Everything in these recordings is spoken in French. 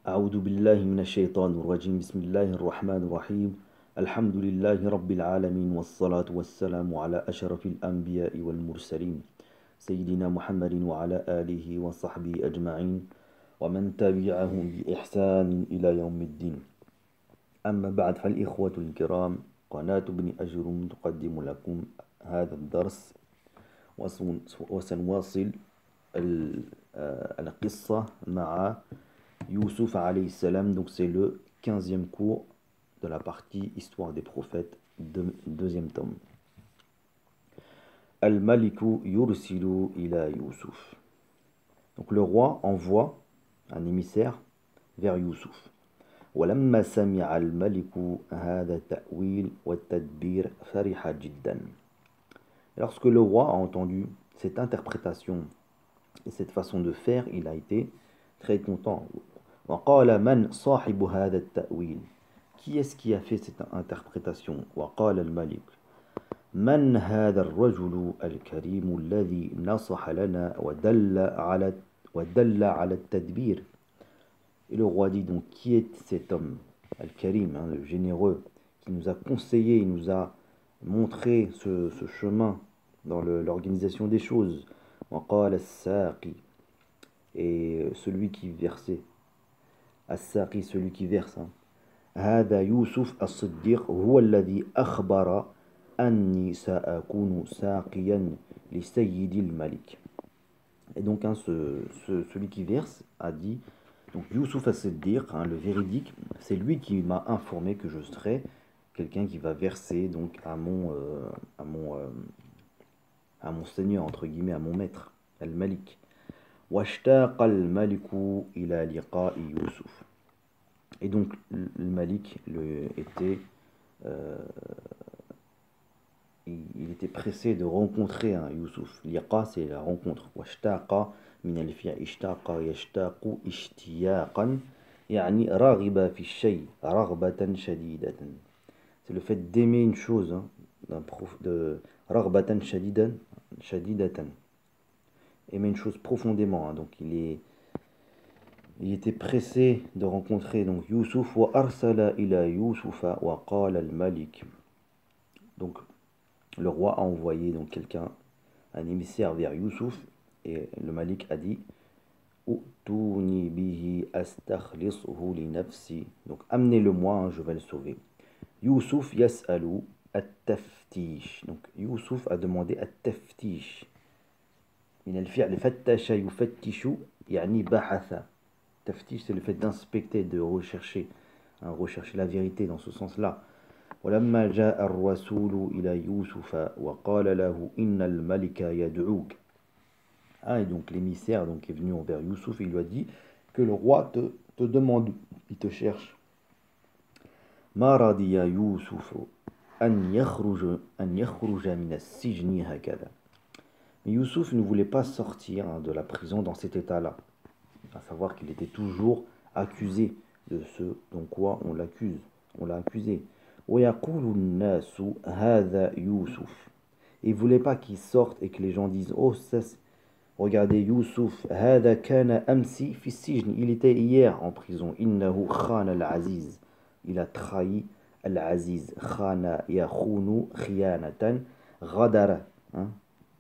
أعوذ بالله من الشيطان الرجيم بسم الله الرحمن الرحيم الحمد لله رب العالمين والصلاة والسلام على أشرف الأنبياء والمرسلين سيدنا محمد وعلى آله وصحبه أجمعين ومن تبعهم بإحسان إلى يوم الدين أما بعد فالإخوة الكرام قناة ابن أجرم تقدم لكم هذا الدرس وسنواصل القصة مع Youssouf alayhi salam, donc c'est le 15e cours de la partie Histoire des prophètes, deuxième tome. Al-Maliku yursilu ila Youssouf. Donc le roi envoie un émissaire vers Youssouf. ولما سمع الملك هذا التأويل والتدبير فرح جدا. Lorsque le roi a entendu cette interprétation et cette façon de faire, il a été très content. وقال من صاحب هذا التأويل. Qui est-ce qui a fait cette interprétation? وقال الملك من هذا الرجل الكريم الذي نصح لنا ودل على التدبير. Et le roi dit donc, qui est cet homme, Al-Karim, hein, le généreux, qui nous a conseillé, il nous a montré ce chemin dans l'organisation des choses. وقال الساقي. Et celui qui versait. الساقي, celui qui verse. هذا يوسف الصديق هو الذي أخبر أني سأكون ساقيا لسيد الملك. Et donc celui qui verse a dit, donc Youssouf as-Siddiq, hein, le véridique, c'est lui qui m'a informé que je serais quelqu'un qui va verser donc à mon seigneur, entre guillemets, à mon maître, al-Malik. واشتاق الملك إلى لقاء يوسف. Et donc le Malik il était pressé de rencontrer Youssouf. Liqa, c'est la rencontre. واشتاق من الفعل اشتاق يشتاق اشتياقا يعني رغب في الشيء رغبة شديدة. C'est le fait d'aimer une chose, hein, de رغبة شديدة. Aimer une chose profondément, hein. Donc il était pressé de rencontrer donc Youssouf. Wa arsala ila Youssoufa wa qala al-Malik. Donc le roi a envoyé donc quelqu'un, un émissaire vers Youssouf, et le Malik a dit Utuni bihi astakhlisuhu li nafsi. Donc amenez-le-moi, hein, je vais le sauver. Youssouf yas'alu at-taftish. Donc Youssouf a demandé at-taftish. من الفعل فتش يفتش يعني بحث. تفتيش, c'est le fait d'inspecter, de rechercher, hein, rechercher la vérité dans ce sens-là. ولما جاء الرسول إلى يوسف وقال له إن الملك يدعوك. Ah, et donc l'émissaire donc, est venu envers Youssouf et il lui a dit que le roi te demande, il te cherche. ما رضي يوسف أن يخرج من السجن هكذا. Mais Youssouf ne voulait pas sortir, hein, de la prison dans cet état-là. À savoir qu'il était toujours accusé de ce dont quoi on l'accuse. On l'a accusé. وَيَقُولُ النَّاسُ هَذَا يُوسُف. Il ne voulait pas qu'il sorte et que les gens disent oh ça, regardez Youssouf, هذا كان أمسي في السجن. Il était hier en prison. إنه خان العزيز. Il a trahi العزيز. خان يخون خيانة غدر, hein?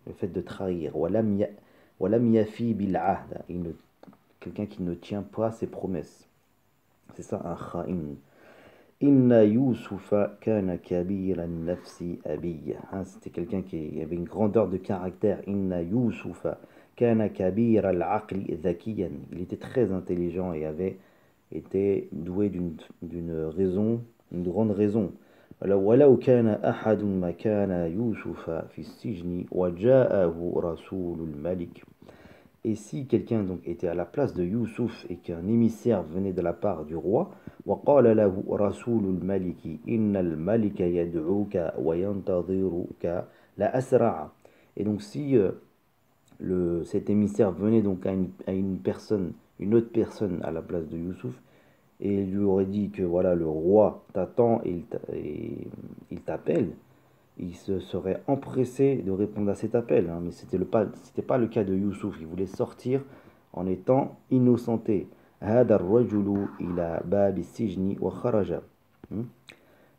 Le fait de trahir. وَلَمْ يَفِي بِالْعَهْدَ. Quelqu'un qui ne tient pas ses promesses. C'est ça un kha'in. Inna Youssoufa kana kabir an-nafsi abiyya. C'était quelqu'un qui avait une grandeur de caractère. Inna Youssoufa kana kabir al-aqli dhakiyan. Il était très intelligent et avait été doué d'une raison, une grande raison. ولو كان أحد مكان يوسف في السجن وجاءه رسول الملك. Et si quelqu'un donc était à la place de Youssouf et qu'un émissaire venait de la part du roi, وقال له رسول الملك إن الملك يدعوك وينتظرك لأسرع. Et donc si cet émissaire venait donc à une personne, une autre personne à la place de Youssouf, et lui aurait dit que voilà le roi t'attend et il t'appelle, il se serait empressé de répondre à cet appel, hein, mais c'était pas le cas de Youssouf. Il voulait sortir en étant innocenté. هذا الرجل إلى باب السجن وخرج.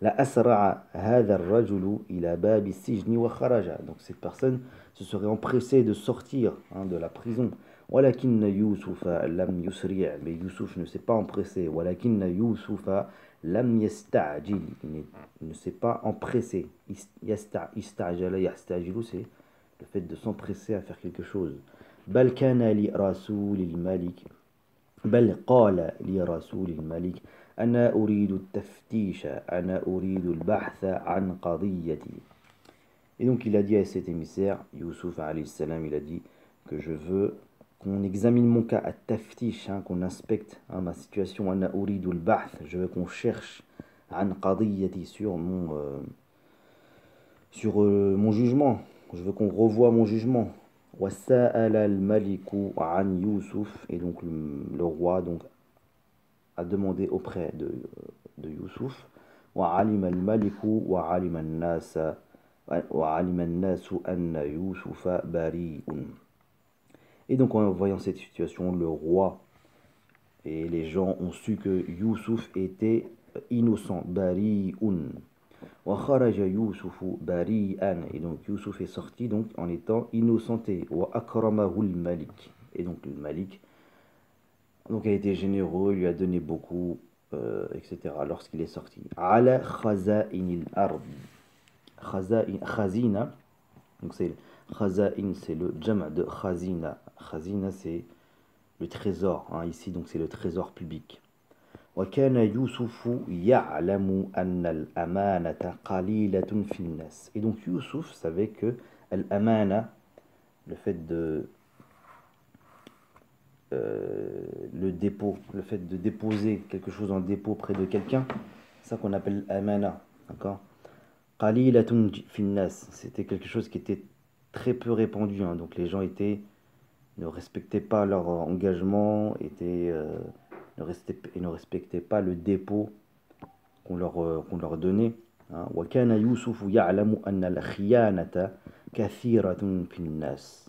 La asra'a hadha ar-rajulu ila babi as-sijni wa kharaja. Donc cette personne se serait empressée de sortir de la prison. Walakinna Yusufa lam yusri', mais Yusuf ne s'est pas empressé. Walakinna Yusufa lam yasta'jil, il ne s'est pas empressé. Ista'jala yastajilu, c'est le fait de s'empresser à faire quelque chose. Bal kana li rasulil malik, bal qala li rasulil malik أنا أريد التفتيش أنا أريد البحث عن قضيتي. Et donc il a dit à cet émissaire, Youssouf alayhi salam, il a dit que je veux qu'on examine mon cas, à taftish, qu'on inspecte ma situation, أنا أريد البحث, je veux qu'on cherche عن قضيتي sur mon jugement, je veux qu'on revoie mon jugement. وسأل الملك عن يوسف, et donc le roi donc a demandé auprès de Youssouf. وعلم الملك وعلم الناس أن يوسف بريء. Et donc en voyant cette situation, le roi et les gens ont su que Youssouf était innocent. Bari'un. وخرج يوسف بريئا. Et donc Youssouf est sorti donc en étant innocenté. وأكرمه الملك. Et donc le Malik donc a été généreux, lui a donné beaucoup, etc. lorsqu'il est sorti. Ala khaza'inil ard. Khazina, donc c'est khaza'in, c'est le jam' de khazina. Khazina, c'est le trésor, ici donc c'est le trésor public. Wa kana Yusufu ya'lamu anna al-amanata qalilatun fi an-nas. Et donc Youssouf savait que al-amana, le fait de le dépôt, le fait de déposer quelque chose en dépôt près de quelqu'un, c'est ça qu'on appelle amana, d'accord. Qalilatun finnas, c'était quelque chose qui était très peu répandu, donc les gens ne respectaient pas leur engagement, ne respectaient pas le dépôt qu'on leur donnait. Wa kana Yusufu ya'lamu anna al-khiyanata kathiratun finnas.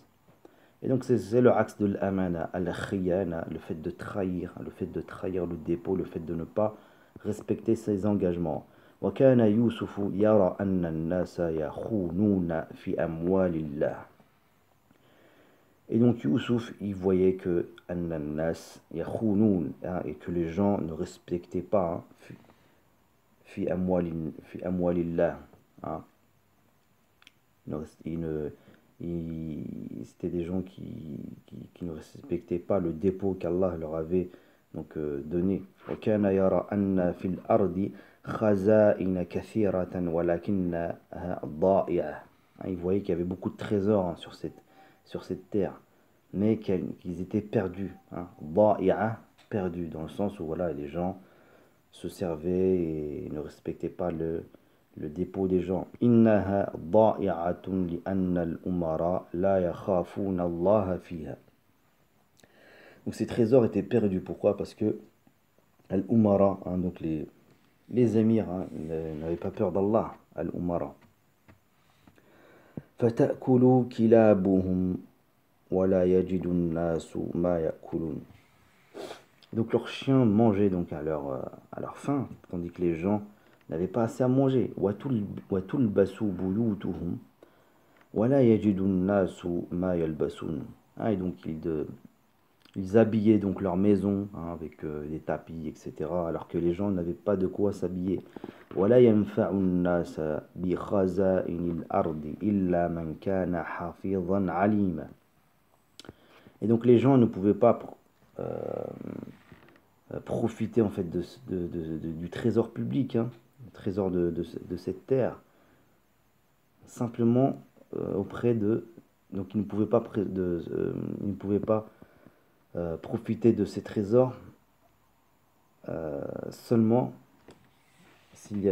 Et donc c'est le axe de l'amana, al-khiyana, le fait de trahir le dépôt, le fait de ne pas respecter ses engagements. وكان يوسف يرى أن الناس يخونون في أموال الله. Et donc Youssouf, il voyait que أن الناس يخونون, et que les gens ne respectaient pas في أموال الله. C'était des gens qui ne respectaient pas le dépôt qu'Allah leur avait donc donné. وكان يرى أن في الأرض خزائن كثيرة ولكنها ضائعة. Il voyait qu'il y avait beaucoup de trésors sur cette terre, mais qu'ils étaient perdus. ضائعة, perdus, dans le sens où voilà, les gens se servaient et ne respectaient pas le dépôt des gens. إنها ضائعة لأن الأمراء لا يخافون الله فيها. Donc ces trésors étaient perdus. Pourquoi? Parce que al-umara, donc les émirs, n'avaient pas peur d'Allah. Al-umara. فَتَأْكُلُوا كِلَابُهُمْ وَلَا يَجِدُ النَّاسُ مَا يَأْكُلُونَ. Donc leurs chiens mangeaient donc à leur faim, tandis que les gens n'avaient pas assez à manger. وَتُلْبَسُوا بُيُوتُهُمْ وَلَا يَجِدُ النَّاسُ مَا يَلْبَسُونَ. Et donc ils habillaient donc leur maison avec des tapis, etc., alors que les gens n'avaient pas de quoi s'habiller. وَلَا يَنْفَعُ النَّاسَ بِخَزَائِنِ الْأَرْضِ إِلَّا مَنْ كَانَ حَفِيظًا عَلِيمًا. Et donc les gens ne pouvaient pas profiter en fait du trésor public, le trésor de cette terre, simplement auprès de... Donc ils ne pouvaient pas, profiter de ces trésors seulement s'il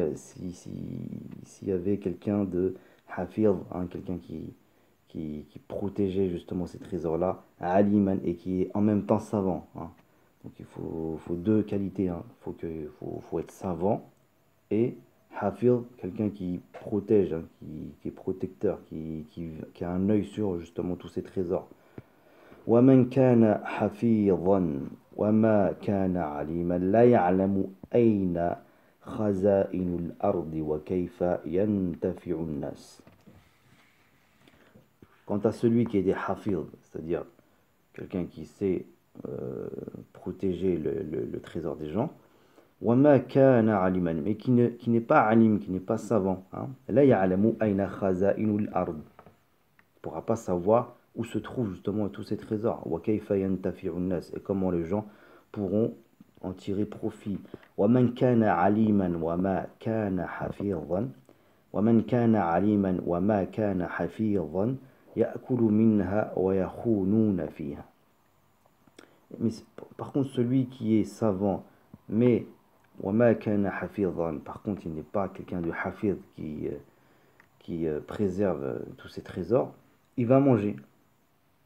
y avait quelqu'un de hafir, quelqu'un qui protégeait justement ces trésors-là, aliman, et qui est en même temps savant. Donc il faut deux qualités. Faut être savant et hafir, quelqu'un qui protège, qui est protecteur, qui a un œil sur justement tous ces trésors. وَمَنْ كَانَ حَفِيظًا وما كان عليما لا يعلم أين خزائن الأرض وكيف ينتفع الناس. Quant à celui qui est des hafid, c'est-à-dire quelqu'un qui sait protéger le trésor des gens, وَمَا كَانَ عَلِمًا, mais qui n'est pas alim, qui n'est pas savant, hein. لَا يَعْلَمُ أَيْنَ خَزَائِنُ الْأَرْضِ, ne pourra pas savoir où se trouvent justement tous ces trésors. وَكَيْفَ يَنْتَفِعُ النَّاسِ, et comment les gens pourront en tirer profit. وَمَنْ كَانَ عَلِيمًا وَمَا كَانَ حَفِيظًا وَمَنْ كَانَ عَلِيمًا وَمَا كَانَ حَفِيظًا يَأْكُلُ مِنْهَا وَيَخُونُونَ فِيهَا. Mais par contre, celui qui est savant, mais وَمَا كَانَ حَفِيظًا, par contre, il n'est pas quelqu'un de hafid qui préserve tous ces trésors, il va manger.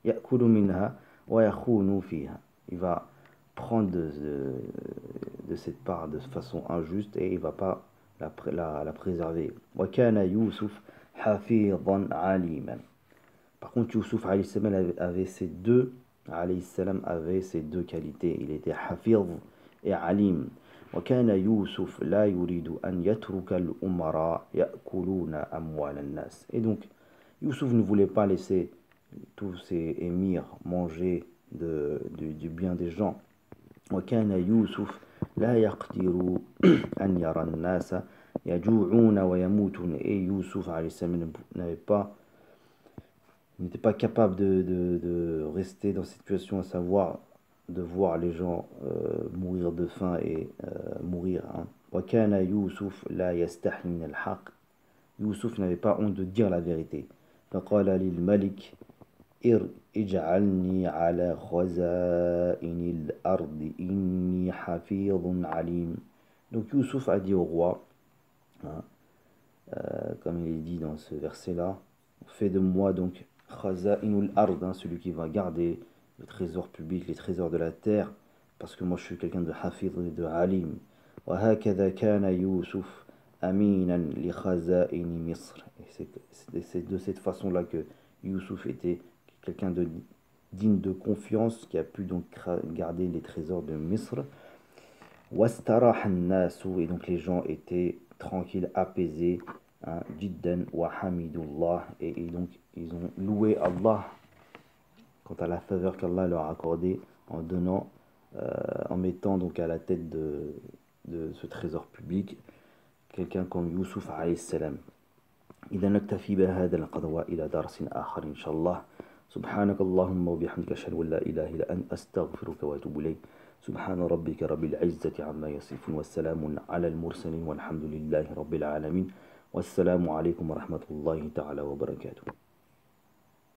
يَأْكُلُ مِنْهَا وَيَخُونُ فِيهَا. Il va prendre de cette part de façon injuste et il ne va pas la préserver. وَكَانَ يُوسُف حَفِيظًا عَلِيمًا. Par contre, Youssouf alayhi salam avait ces deux qualités. Il était hafidh et alim. وكان يوسف لا يريد أن يترك الأمراء يأكلون أموال الناس. Et donc, Youssouf ne voulait pas laisser tous ces émirs manger du bien des gens. وكان يوسف لا يقدر أن يرى الناس يجوعون ويموتون. Et Youssouf alayhi salam n'était pas capable de rester dans cette situation, à savoir de voir les gens mourir de faim et mourir. وَكَانَ يُوسُف لَا يَسْتَحْيِ مِنَ الْحَقِّ. Youssouf n'avait pas honte de dire la vérité. فَقَالَ لِلْمَلِكِ اجْعَلْنِي عَلَى خَزَائِنِ الْأَرْضِ إِنِّي حَفِيظٌ عَلِيمٌ. Donc Youssouf a dit au roi, comme il est dit dans ce verset-là, fais de moi donc khaza'inul ard, celui qui va garder le trésor public, les trésors de la terre, parce que moi je suis quelqu'un de hafidh et de alim. وهكذا كان يوسف أمينا لخزائن مصر. Et c'est de cette façon-là que Youssouf était quelqu'un de digne de confiance, qui a pu donc garder les trésors de Misr. واستراح الناس, et donc les gens étaient tranquilles, apaisés. Jiddan wa hamidullah, et donc ils ont loué Allah quant à la faveur qu'Allah leur a accordée en donnant, en mettant donc à la tête de ce trésor public quelqu'un comme Youssouf alayhi salam. إذا نكتفي بهذا القدر وإلى درس آخر إن شاء الله. سبحانك اللهم وبحمدك أشهد أن لا إله إلا أنت أستغفرك وأتوب إليك. سبحان ربك رب العزة عما يصفون والسلام على المرسلين والحمد لله رب العالمين. والسلام عليكم ورحمة الله تعالى وبركاته.